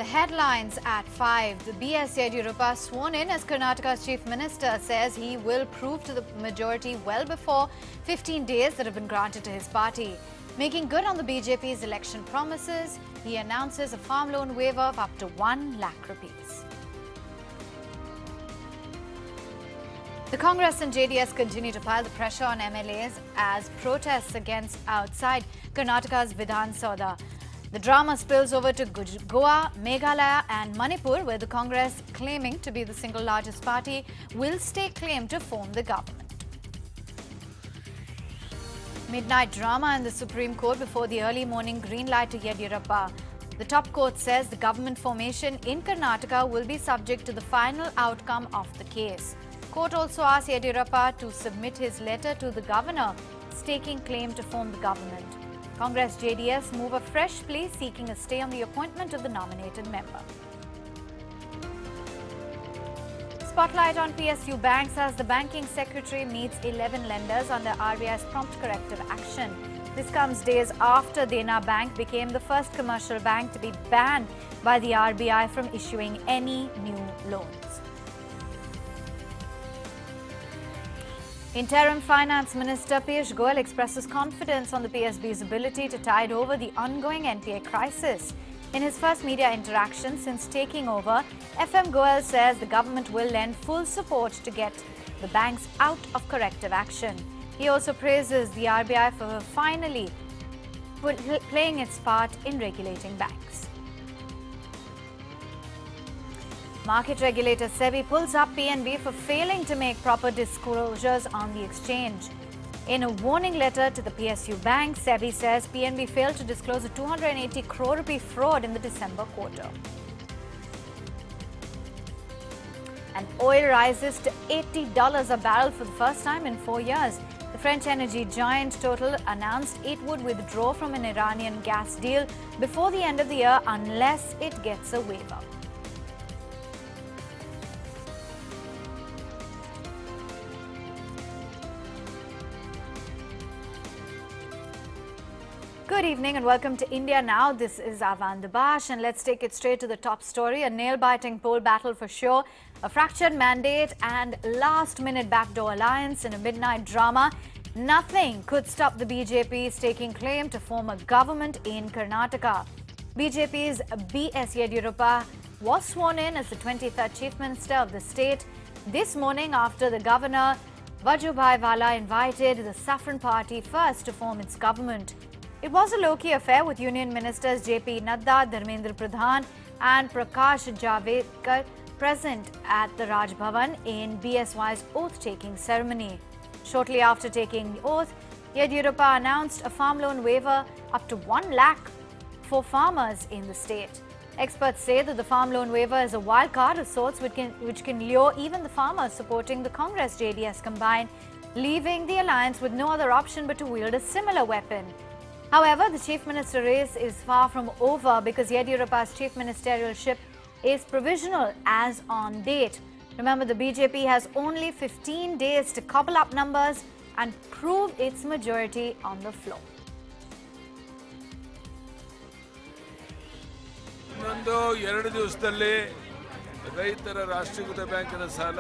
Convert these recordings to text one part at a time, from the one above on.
The headlines at 5. The B.S. Yediyurappa, sworn in as Karnataka's Chief Minister, says he will prove to the majority well before 15 days that have been granted to his party. Making good on the BJP's election promises, he announces a farm loan waiver of up to 1 lakh rupees. The Congress and JDS continue to pile the pressure on MLAs as protests against outside Karnataka's Vidhan Sabha. The drama spills over to Goa, Meghalaya and Manipur, where the Congress, claiming to be the single largest party, will stake claim to form the government. Midnight drama in the Supreme Court before the early morning green light to Yediyurappa. The top court says the government formation in Karnataka will be subject to the final outcome of the case. Court also asked Yediyurappa to submit his letter to the governor, staking claim to form the government. Congress JDS move a fresh plea seeking a stay on the appointment of the nominated member. Spotlight on PSU banks as the banking secretary meets 11 lenders under RBI's prompt corrective action. This comes days after Dena Bank became the first commercial bank to be banned by the RBI from issuing any new loans. Interim Finance Minister Piyush Goyal expresses confidence on the PSB's ability to tide over the ongoing NPA crisis. In his first media interaction since taking over, FM Goyal says the government will lend full support to get the banks out of corrective action. He also praises the RBI for finally playing its part in regulating banks. Market regulator SEBI pulls up PNB for failing to make proper disclosures on the exchange. In a warning letter to the PSU bank, SEBI says PNB failed to disclose a 280 crore rupee fraud in the December quarter. And oil rises to $80 a barrel for the first time in 4 years. The French energy giant Total announced it would withdraw from an Iranian gas deal before the end of the year unless it gets a waiver. Good evening and welcome to India Now. This is Avan Dabash and let's take it straight to the top story. A nail-biting poll battle for sure, a fractured mandate and last-minute backdoor alliance in a midnight drama. Nothing could stop the BJP staking claim to form a government in Karnataka. BJP's B.S. Yediyurappa was sworn in as the 23rd Chief Minister of the state this morning after the Governor Vajubhai Vala invited the Saffron Party first to form its government. It was a low-key affair with Union Ministers J.P. Nadda, Dharmendra Pradhan and Prakash Javadekar present at the Raj Bhavan in BSY's oath-taking ceremony. Shortly after taking the oath, Yediyurappa announced a farm loan waiver up to 1 lakh for farmers in the state. Experts say that the farm loan waiver is a wild card of sorts which can lure even the farmers supporting the Congress JDS combined, leaving the alliance with no other option but to wield a similar weapon. However, the Chief Minister race is far from over because Yediyurappa's chief ministerialship is provisional as on date. Remember, the BJP has only 15 days to cobble up numbers and prove its majority on the floor. ಇನ್ನೊಂದು 2 ದಿವಸದಲ್ಲಿ ರೈತರ ರಾಷ್ಟ್ರೀಕೃತ ಬ್ಯಾಂಕಿನ ಸಾಲ,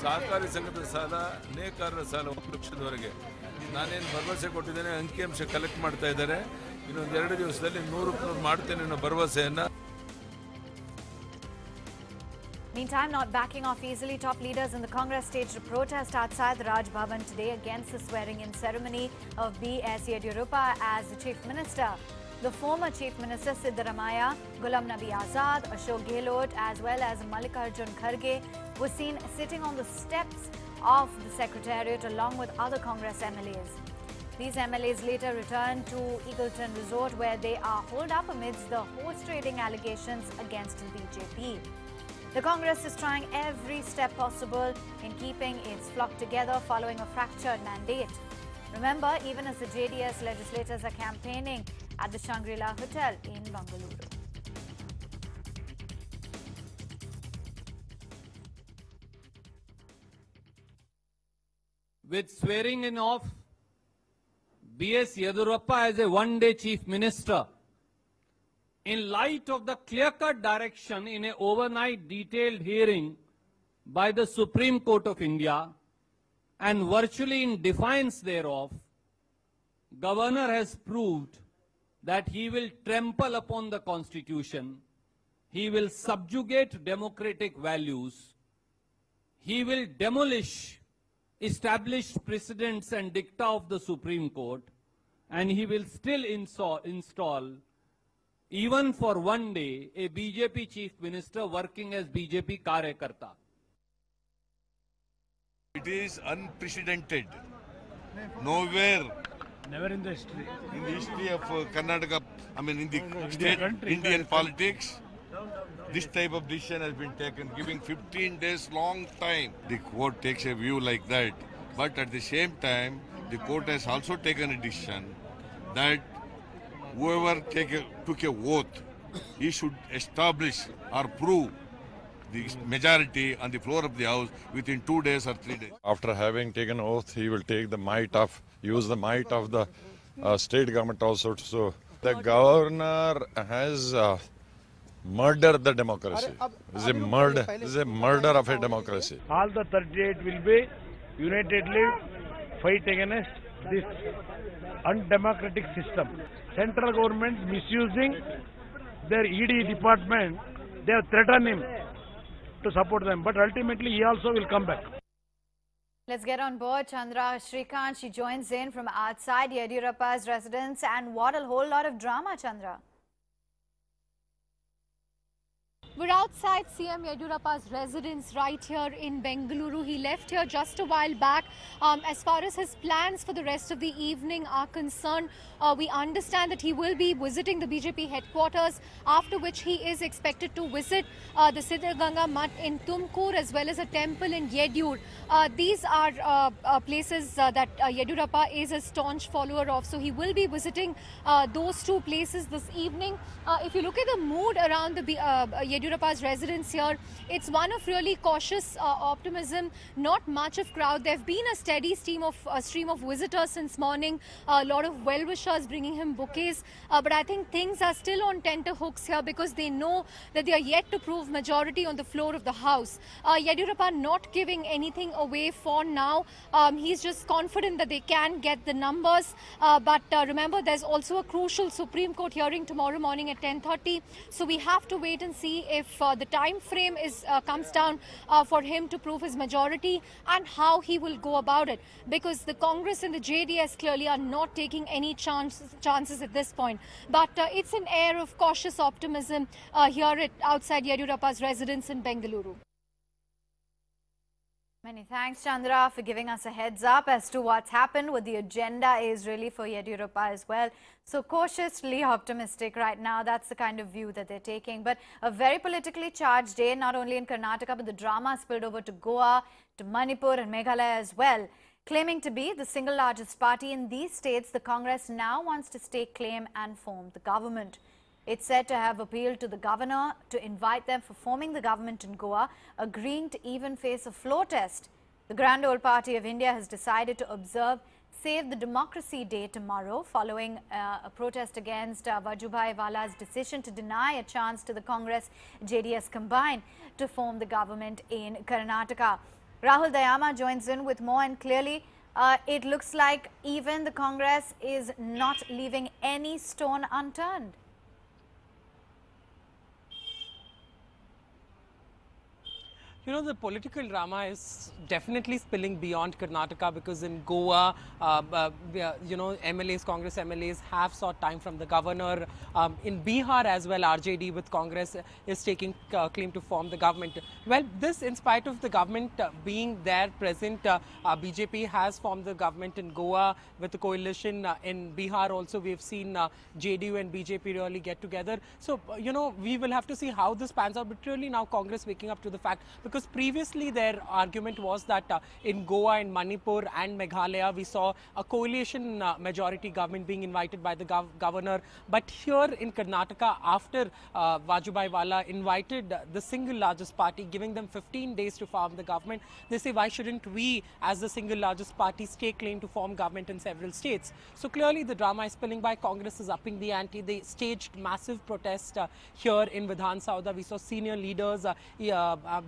ಸಹಕಾರಿ ಸಂಘದ ಸಾಲ, ನೇಕಾರರ ಸಾಲ 1 ಲಕ್ಷದವರೆಗೆ ನಾನೇನು ಭರವಸೆ ಕೊಟ್ಟಿದ್ದೇನೆ, ಅಂಕಿಅಂಶ ಕಲೆಕ್ಟ್ ಮಾಡ್ತಾ ಇದ್ದಾರೆ. ಇನ್ನೊಂದು 2 ದಿವಸದಲ್ಲಿ 100% ಮಾಡ್ತೇನೆ ಅನ್ನೋ ಭರವಸೆಯನ್ನ. Meantime, not backing off easily, top leaders in the Congress staged a protest outside the Raj Bhavan today against the swearing-in ceremony of B.S. Yediyurappa as the Chief Minister. The former Chief Minister Siddaramaiah, Ghulam Nabi Azad, Ashok Gehlot as well as Mallikarjun Kharge were seen sitting on the steps of the Secretariat along with other Congress MLAs. These MLAs later returned to Eagleton Resort where they are holed up amidst the horse trading allegations against the BJP. The Congress is trying every step possible in keeping its flock together following a fractured mandate. Remember, even as the JDS legislators are campaigning at the Shangri-La Hotel in Bangalore. With swearing in of B.S. Yediyurappa as a one-day Chief Minister, in light of the clear-cut direction in an overnight detailed hearing by the Supreme Court of India and virtually in defiance thereof, Governor has proved that he will trample upon the Constitution, he will subjugate democratic values, he will demolish established precedents and dicta of the Supreme Court, and he will still install, even for one day, a BJP chief minister working as BJP Karyakarta. It is unprecedented. Nowhere Never in the history. in the history of Karnataka, I mean in the state Indian politics, this type of decision has been taken, giving 15 days long time. The court takes a view like that, but at the same time, the court has also taken a decision that whoever took a oath, he should establish or prove the majority on the floor of the House within 2 days or 3 days. After having taken oath, he will take the might of, use the might of the state government also. So the governor has murdered the democracy. It's a murder of a democracy. All the 38 will be unitedly fight against this undemocratic system. Central government misusing their ED department, they have threatened him to support them, but ultimately he also will come back. Let's get on board Chandra Shrikant. She joins in from outside Yediyurappa's residence. And what a whole lot of drama, Chandra. We're outside CM Yediyurappa's residence right here in Bengaluru. He left here just a while back. As far as his plans for the rest of the evening are concerned, we understand that he will be visiting the BJP headquarters, after which he is expected to visit the Siddhaganga Mutt in Tumkur as well as a temple in Yedur. These are places that Yediyurappa is a staunch follower of. So he will be visiting those two places this evening. If you look at the mood around the Yediyurappa's residence here, it's one of really cautious optimism, not much of crowd. There have been a steady stream of visitors since morning, a lot of well-wishers bringing him bouquets, but I think things are still on tenterhooks here because they know that they are yet to prove majority on the floor of the House. Yediyurappa not giving anything away for now. He's just confident that they can get the numbers, but remember, there's also a crucial Supreme Court hearing tomorrow morning at 10:30, so we have to wait and see if the time frame comes down for him to prove his majority and how he will go about it, because the Congress and the JDS clearly are not taking any chances at this point. But it's an air of cautious optimism here outside Yediyurappa's residence in Bengaluru. Many thanks, Chandra, for giving us a heads up as to what's happened, what the agenda is really for Yediyurappa as well. So cautiously optimistic right now. That's the kind of view that they're taking. But a very politically charged day, not only in Karnataka, but the drama spilled over to Goa, to Manipur and Meghalaya as well. Claiming to be the single largest party in these states, the Congress now wants to stake claim and form the government. It's said to have appealed to the governor to invite them for forming the government in Goa, agreeing to even face a floor test. The Grand Old Party of India has decided to observe Save the Democracy Day tomorrow, following a protest against Vajubhai Vala's decision to deny a chance to the Congress JDS combined to form the government in Karnataka. Rahul Dayama joins in with more, and clearly it looks like even the Congress is not leaving any stone unturned. You know, the political drama is definitely spilling beyond Karnataka, because in Goa, you know, MLAs, Congress MLAs have sought time from the governor. In Bihar as well, RJD with Congress is taking claim to form the government. Well, this in spite of the government being there present, BJP has formed the government in Goa with the coalition. In Bihar also, we've seen JDU and BJP really get together. So, you know, we will have to see how this pans out. But really now Congress waking up to the fact, because because previously their argument was that in Goa and Manipur and Meghalaya we saw a coalition majority government being invited by the governor, but here in Karnataka, after Vajubhai Vala invited the single largest party, giving them 15 days to form the government, they say why shouldn't we as the single largest party stake claim to form government in several states. So clearly the drama is spilling by. Congress is upping the ante. They staged massive protest here in Vidhan Sauda. We saw senior leaders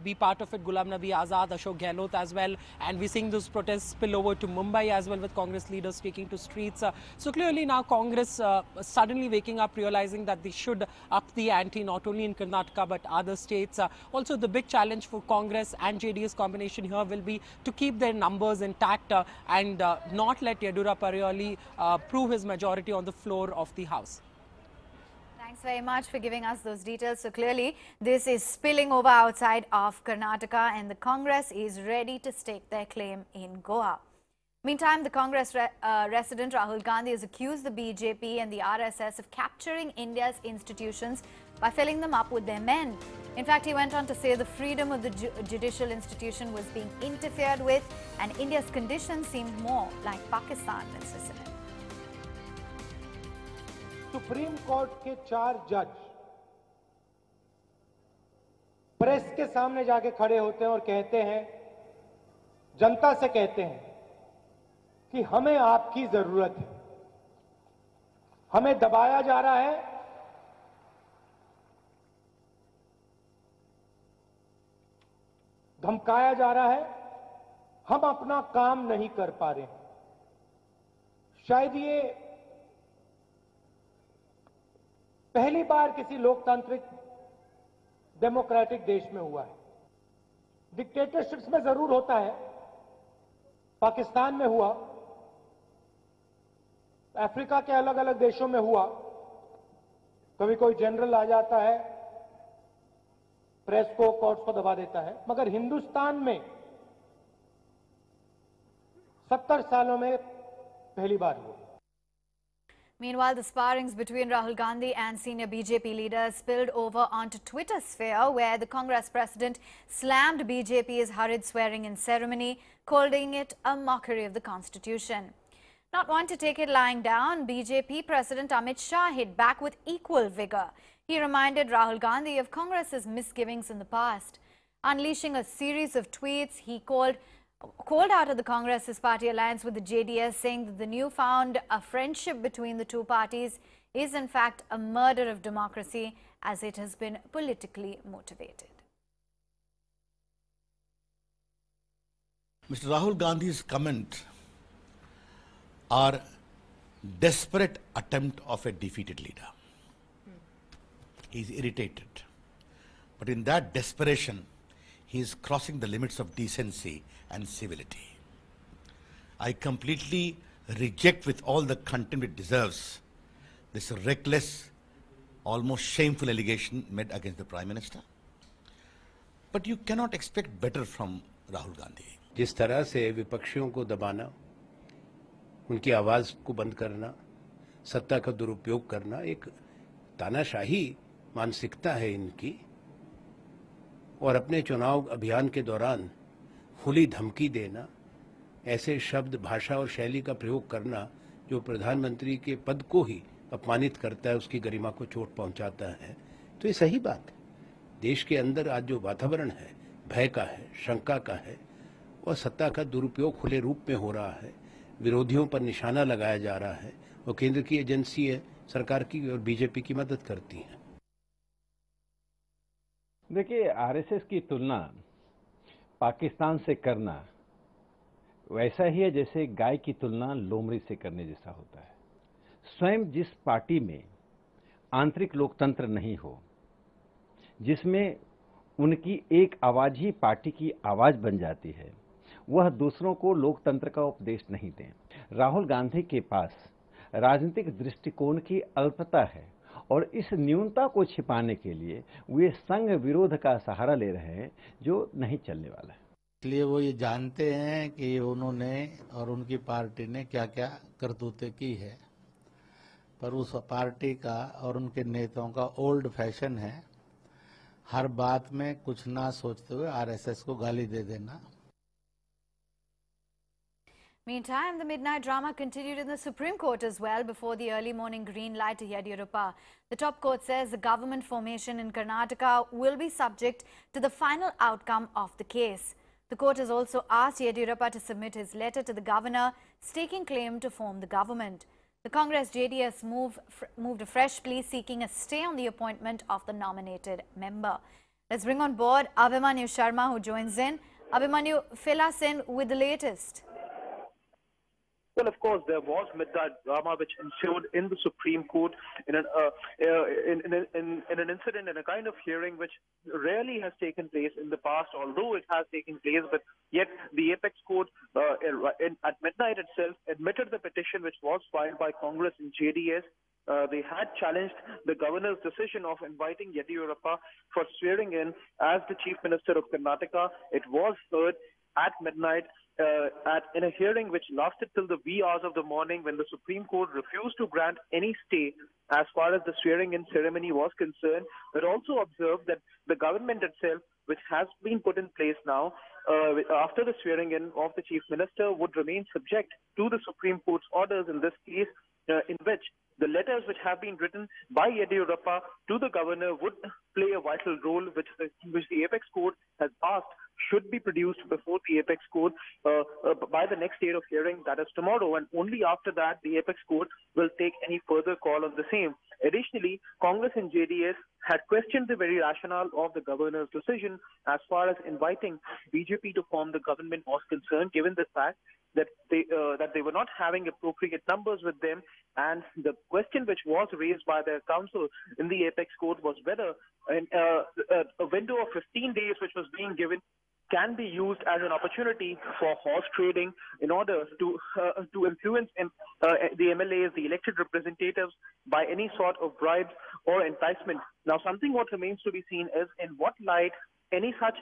be part of it, Ghulam Nabi Azad, Ashok Gehlot as well, and we're seeing those protests spill over to Mumbai as well, with Congress leaders taking to streets. So clearly now Congress suddenly waking up, realizing that they should up the ante not only in Karnataka but other states. Also the big challenge for Congress and JDS combination here will be to keep their numbers intact and not let Yediyurappa really prove his majority on the floor of the House. Thanks very much for giving us those details. So clearly this is spilling over outside of Karnataka and the Congress is ready to stake their claim in Goa. Meantime, the Congress resident Rahul Gandhi has accused the BJP and the RSS of capturing India's institutions by filling them up with their men. In fact, he went on to say the freedom of the judicial institution was being interfered with and India's conditions seemed more like Pakistan. Let's listen. Supreme court के 4 जज press के सामने जाके खड़े होते हैं और कहते हैं, जनता से कहते हैं कि हमें आपकी जरूरत है, हमें दबाया जा रहा है, धमकाया जा रहा है, हम अपना काम नहीं कर पा रहे हैं। शायद ये पहली बार किसी लोकतांत्रिक डेमोक्रेटिक देश में हुआ है। डिक्टेटरशिप्स में जरूर होता है, पाकिस्तान में हुआ, अफ्रीका के अलग अलग देशों में हुआ, कभी कोई जनरल आ जाता है, प्रेस को, कोर्ट्स को दबा देता है, मगर हिंदुस्तान में 70 सालों में पहली बार हुआ। Meanwhile, the sparrings between Rahul Gandhi and senior BJP leaders spilled over onto Twitter sphere, where the Congress president slammed BJP's hurried swearing-in ceremony, calling it a mockery of the constitution. Not one to take it lying down, BJP President Amit Shah hit back with equal vigor. He reminded Rahul Gandhi of Congress's misgivings in the past. Unleashing a series of tweets, he called out of the Congress's party alliance with the JDS, saying that the newfound friendship between the two parties is in fact a murder of democracy, as it has been politically motivated. Mr. Rahul Gandhi's comment are desperate attempt of a defeated leader. He is irritated, but in that desperation, he is crossing the limits of decency and civility. I completely reject with all the contempt it deserves this reckless, almost shameful allegation made against the Prime Minister. But you cannot expect better from Rahul Gandhi. जिस तरह से विपक्षियों को दबाना, उनकी आवाज को बंद करना, सत्ता का दुरुपयोग करना, एक तानाशाही मानसिकता है इनकी, और अपने चुनाव अभियान के दौरान खुली धमकी देना, ऐसे शब्द, भाषा और शैली का प्रयोग करना जो प्रधानमंत्री के पद को ही अपमानित करता है, उसकी गरिमा को चोट पहुंचाता है, तो ये सही बात है। देश के अंदर आज जो वातावरण है, भय का है, शंका का है, और सत्ता का दुरुपयोग खुले रूप में हो रहा है, विरोधियों पर निशाना लगाया जा रहा है, वो केंद्र की एजेंसी है, सरकार की और बीजेपी की मदद करती है। देखिए, आरएसएस की तुलना पाकिस्तान से करना वैसा ही है जैसे गाय की तुलना लोमड़ी से करने जैसा होता है। स्वयं जिस पार्टी में आंतरिक लोकतंत्र नहीं हो, जिसमें उनकी एक आवाज ही पार्टी की आवाज बन जाती है, वह दूसरों को लोकतंत्र का उपदेश नहीं दें। राहुल गांधी के पास राजनीतिक दृष्टिकोण की अल्पता है और इस न्यूनता को छिपाने के लिए वे संघ विरोध का सहारा ले रहे हैं, जो नहीं चलने वाला है। इसलिए वो ये जानते हैं कि उन्होंने और उनकी पार्टी ने क्या क्या करतूतें की है, पर उस पार्टी का और उनके नेताओं का ओल्ड फैशन है हर बात में कुछ ना सोचते हुए आरएसएस को गाली दे देना। Meantime, the midnight drama continued in the Supreme Court as well before the early morning green light to Yediyurappa. The top court says the government formation in Karnataka will be subject to the final outcome of the case. The court has also asked Yediyurappa to submit his letter to the governor staking claim to form the government. The Congress JDS moved a fresh plea seeking a stay on the appointment of the nominated member. Let's bring on board Abhimanyu Sharma, who joins in. Abhimanyu, fill us in with the latest. Well, of course, there was midnight drama which ensued in the Supreme Court in an incident, in a kind of hearing which rarely has taken place in the past, although it has taken place. But yet the Apex Court at midnight itself admitted the petition which was filed by Congress and JDS. They had challenged the governor's decision of inviting Yediyurappa for swearing in as the Chief Minister of Karnataka. It was heard at midnight in a hearing which lasted till the wee hours of the morning, when the Supreme Court refused to grant any stay as far as the swearing-in ceremony was concerned. It also observed that the government itself, which has been put in place now, after the swearing-in of the Chief Minister, would remain subject to the Supreme Court's orders in this case, in which the letters which have been written by Yediyurappa to the governor would play a vital role, which the Apex Court has asked should be produced before the Apex Court by the next date of hearing, that is tomorrow, and only after that the Apex Court will take any further call on the same. Additionally, Congress and JDS had questioned the very rationale of the governor's decision as far as inviting BJP to form the government was concerned, given the fact that they were not having appropriate numbers with them, and the question which was raised by their counsel in the Apex Court was whether a window of 15 days which was being given can be used as an opportunity for horse trading in order to influence the MLAs, the elected representatives, by any sort of bribes or enticement. Now, something what remains to be seen is in what light any such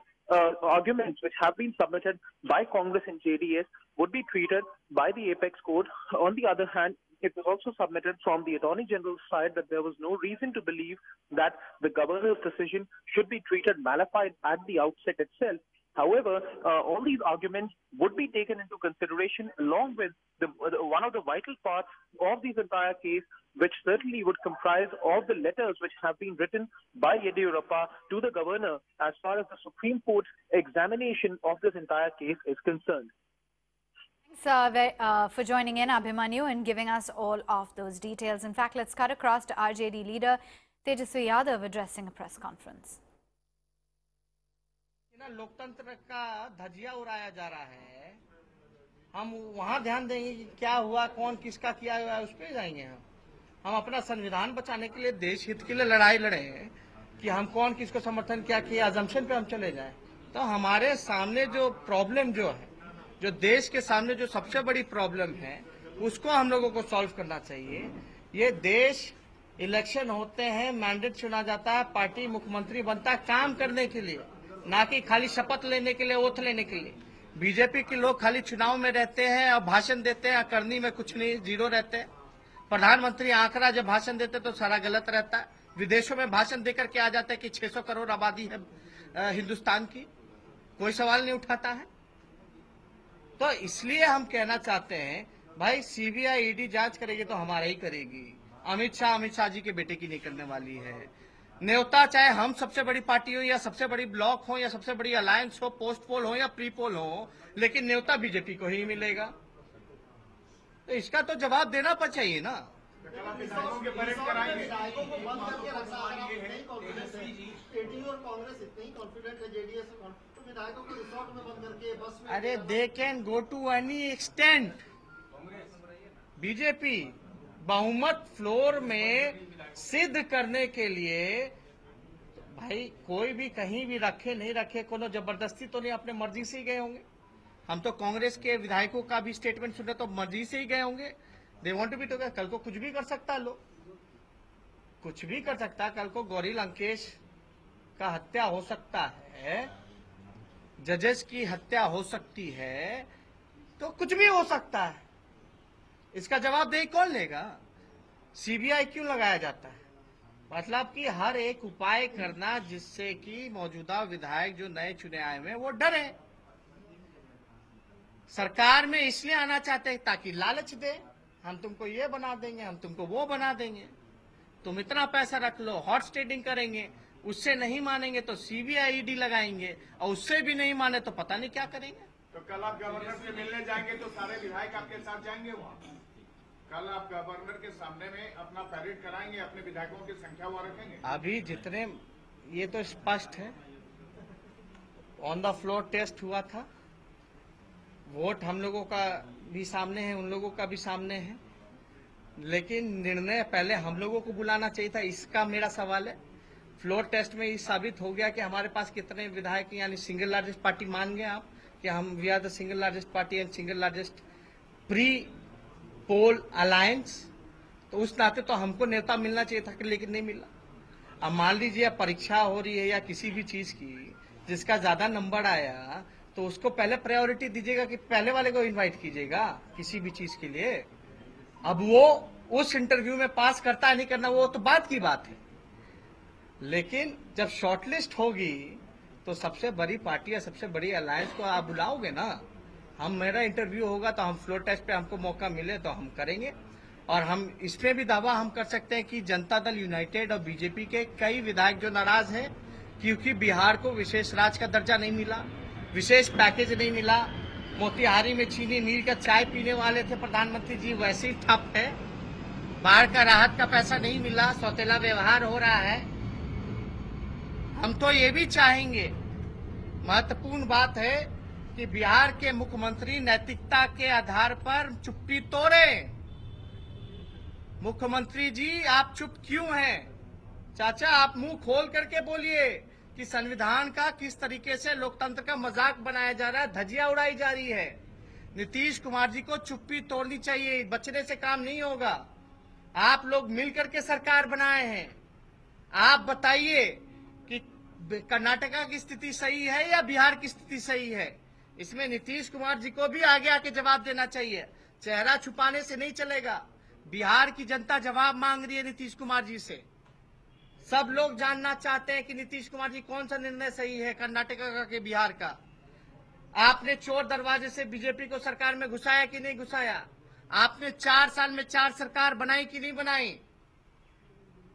arguments which have been submitted by Congress and JDS would be treated by the Apex Court. On the other hand, it was also submitted from the Attorney General's side that there was no reason to believe that the governor's decision should be treated malified at the outset itself. However, all these arguments would be taken into consideration along with one of the vital parts of this entire case, which certainly would comprise of the letters which have been written by Yediyurappa to the governor as far as the Supreme Court's examination of this entire case is concerned. Thanks for joining in, Abhimanyu, and giving us all of those details. In fact, let's cut across to RJD leader Tejaswi Yadav addressing a press conference. लोकतंत्र का धजिया उड़ाया जा रहा है, हम वहां ध्यान देंगे कि क्या हुआ, कौन किसका किया हुआ है, उस पर जाएंगे। हम अपना संविधान बचाने के लिए, देश हित के लिए लड़ाई लड़े हैं कि हम कौन किसको समर्थन क्या किया, अजम्पशन पे हम चले जाएं। तो हमारे सामने जो प्रॉब्लम जो है, जो देश के सामने जो सबसे बड़ी प्रॉब्लम है, उसको हम लोगों को सॉल्व करना चाहिए। ये देश इलेक्शन होते हैं, मैंडेट चुना जाता है, पार्टी मुख्यमंत्री बनता है काम करने के लिए, ना कि खाली शपथ लेने के लिए, ओथ लेने के लिए। बीजेपी के लोग खाली चुनाव में रहते हैं और भाषण देते हैं, करनी में कुछ नहीं, जीरो रहते हैं। प्रधानमंत्री आंकड़ा जब भाषण देते तो सारा गलत रहता है। विदेशों में भाषण देकर के आ जाता है कि 600 करोड़ आबादी है हिंदुस्तान की, कोई सवाल नहीं उठाता है। तो इसलिए हम कहना चाहते हैं, भाई सीबीआई ईडी जांच करेगी तो हमारा ही करेगी, अमित शाह जी के बेटे की नहीं करने वाली है। न्योता चाहे हम सबसे बड़ी पार्टी हो या सबसे बड़ी ब्लॉक हो या सबसे बड़ी अलायंस हो, पोस्ट पोल हो या प्री पोल हो, लेकिन न्योता बीजेपी को ही मिलेगा। तो इसका तो जवाब देना चाहिए ना। अरे they can go to any extent. BJP बहुमत फ्लोर में सिद्ध करने के लिए, भाई कोई भी कहीं भी रखे नहीं रखे, कोनो जबरदस्ती तो नहीं, अपने मर्जी से ही गए होंगे। हम तो कांग्रेस के विधायकों का भी स्टेटमेंट सुने तो मर्जी से ही गए होंगे। They want to be together. कल को कुछ भी कर सकता है, लोग कुछ भी कर सकता है। कल को गौरी लंकेश का हत्या हो सकता है, जजेस की हत्या हो सकती है, तो कुछ भी हो सकता है। इसका जवाब दे कौन लेगा? सीबीआई क्यों लगाया जाता है? मतलब कि हर एक उपाय करना जिससे कि मौजूदा विधायक जो नए चुने आए हुए हैं वो डरे। सरकार में इसलिए आना चाहते हैं ताकि लालच दे, हम तुमको ये बना देंगे, हम तुमको वो बना देंगे, तुम इतना पैसा रख लो, हॉर्स ट्रेडिंग करेंगे, उससे नहीं मानेंगे तो सीबीआई ईडी लगाएंगे, और उससे भी नहीं माने तो पता नहीं क्या करेंगे। तो कल आप गवर्नर से मिलने जाएंगे तो सारे विधायक आपके साथ जाएंगे वहाँ? कल आप गवर्नर के सामने में अपना पैरेड कराएंगे, अपने विधायकों की संख्या वहाँ रखेंगे? अभी जितने, ये तो स्पष्ट है, ऑन द फ्लोर टेस्ट हुआ था, वोट हम लोगों का भी सामने है, उन लोगों का भी सामने है, लेकिन निर्णय पहले हम लोगों को बुलाना चाहिए था, इसका मेरा सवाल है। फ्लोर टेस्ट में ये साबित हो गया कि हमारे पास कितने विधायक, यानी सिंगल लार्जेस्ट पार्टी मान गए आप कि हम we are the single largest party and single largest pre poll alliance, तो उस नाते तो हमको नेता मिलना चाहिए था, लेकिन नहीं मिला। अब मान लीजिए परीक्षा हो रही है या किसी भी चीज की, जिसका ज्यादा नंबर आया तो उसको पहले प्रायोरिटी दीजिएगा कि पहले वाले को इनवाइट कीजिएगा किसी भी चीज के लिए। अब वो उस इंटरव्यू में पास करता है नहीं करना वो तो बात की बात है, लेकिन जब शॉर्टलिस्ट होगी तो सबसे बड़ी पार्टी या सबसे बड़ी अलायंस को आप बुलाओगे ना। हम, मेरा इंटरव्यू होगा तो हम फ्लोर टेस्ट पे हमको मौका मिले तो हम करेंगे, और हम इसमें भी दावा हम कर सकते हैं कि जनता दल यूनाइटेड और बीजेपी के कई विधायक जो नाराज हैं क्योंकि बिहार को विशेष राज्य का दर्जा नहीं मिला, विशेष पैकेज नहीं मिला, मोतिहारी में चीनी नीर का चाय पीने वाले थे प्रधानमंत्री जी, वैसे ही ठप है, बाढ़ का राहत का पैसा नहीं मिला, सौतेला व्यवहार हो रहा है। हम तो ये भी चाहेंगे, महत्वपूर्ण बात है कि बिहार के मुख्यमंत्री नैतिकता के आधार पर चुप्पी तोड़े। मुख्यमंत्री जी आप चुप क्यों हैं? चाचा आप मुंह खोल करके बोलिए कि संविधान का किस तरीके से लोकतंत्र का मजाक बनाया जा रहा है, धज्जियां उड़ाई जा रही है। नीतीश कुमार जी को चुप्पी तोड़नी चाहिए, बचने से काम नहीं होगा। आप लोग मिलकर के सरकार बनाए हैं, आप बताइए कि कर्नाटका की स्थिति सही है या बिहार की स्थिति सही है? इसमें नीतीश कुमार जी को भी आगे आके जवाब देना चाहिए, चेहरा छुपाने से नहीं चलेगा। बिहार की जनता जवाब मांग रही है नीतीश कुमार जी से। सब लोग जानना चाहते हैं कि नीतीश कुमार जी कौन सा निर्णय सही है कर्नाटका का कि बिहार का। आपने चोर दरवाजे से बीजेपी को सरकार में घुसाया कि नहीं घुसाया? आपने 4 साल में 4 सरकार बनाई कि नहीं बनाई?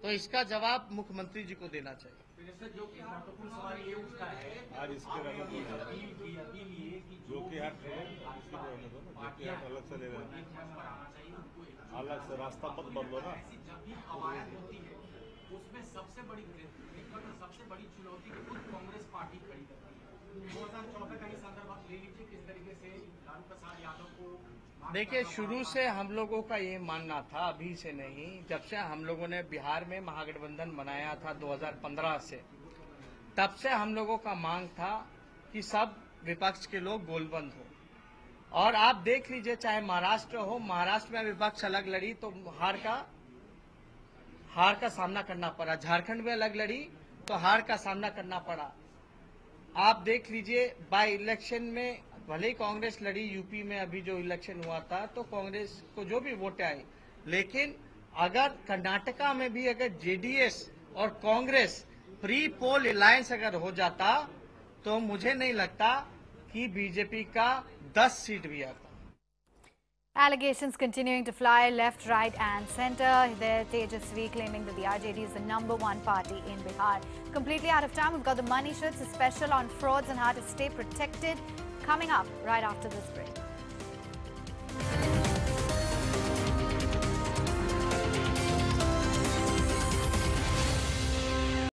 तो इसका जवाब मुख्यमंत्री जी को देना चाहिए। जो कि महत्वपूर्ण सवाल ये उठता है आज इसके जो कि अलग से ले रहे हैं, अलग से रास्ता मत बदलो ना। उसमें सबसे बड़ी चुनौती खुद कांग्रेस पार्टी खड़ी करती है। 2014 का ही संदर्भ ले लीजिए, किस तरीके से लालू प्रसाद यादव को। देखिए शुरू से हम लोगों का ये मानना था, अभी से नहीं, जब से हम लोगों ने बिहार में महागठबंधन बनाया था 2015 से, तब से हम लोगों का मांग था कि सब विपक्ष के लोग गोलबंद हो। और आप देख लीजिए चाहे महाराष्ट्र हो, महाराष्ट्र में विपक्ष अलग लड़ी तो हार का सामना करना पड़ा, झारखंड में अलग लड़ी तो हार का सामना करना पड़ा। आप देख लीजिए बाय इलेक्शन में भले ही कांग्रेस लड़ी, यूपी में अभी जो इलेक्शन हुआ था तो कांग्रेस को जो भी वोट आई, लेकिन अगर कर्नाटका में भी अगर जेडीएस और कांग्रेस प्री पोल अलायंस अगर हो जाता तो मुझे नहीं लगता कि बीजेपी का 10 सीट भी आता। Allegations continuing to fly left, right and centre. There, Tejasvi claiming that the RJD is the #1 party in Bihar. Completely out of time, we've got the Money Shits, a special on frauds and how to stay protected, coming up right after this break.